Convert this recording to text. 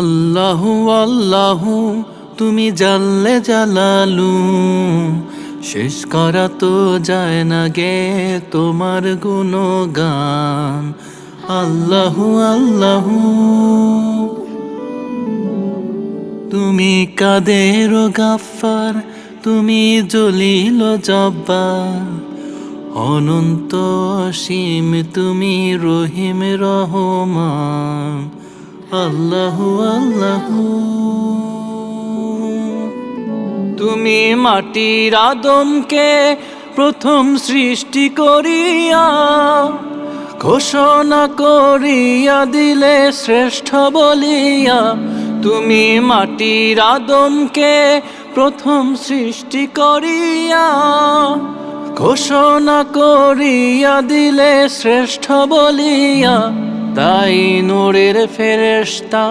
আল্লাহু আল্লাহু তুমি জাল্লে জালালু, শেষ করা তো যায় না গে তোমার গুণগান। আল্লাহু আল্লাহু তুমি কাদের গাফফার, তুমি জলিল জব্বার, অনন্ত অসীম তুমি রহিম রহমান। আল্লাহু আল্লাহু তুমি মাটির আদমকে প্রথম সৃষ্টি করিয়া ঘোষণা করিয়া দিলে শ্রেষ্ঠ বলিয়া। তুমি মাটির আদমকে প্রথম সৃষ্টি করিয়া ঘোষণা করিয়া দিলে শ্রেষ্ঠ বলিয়া। তাই নূরের ফেরেশতা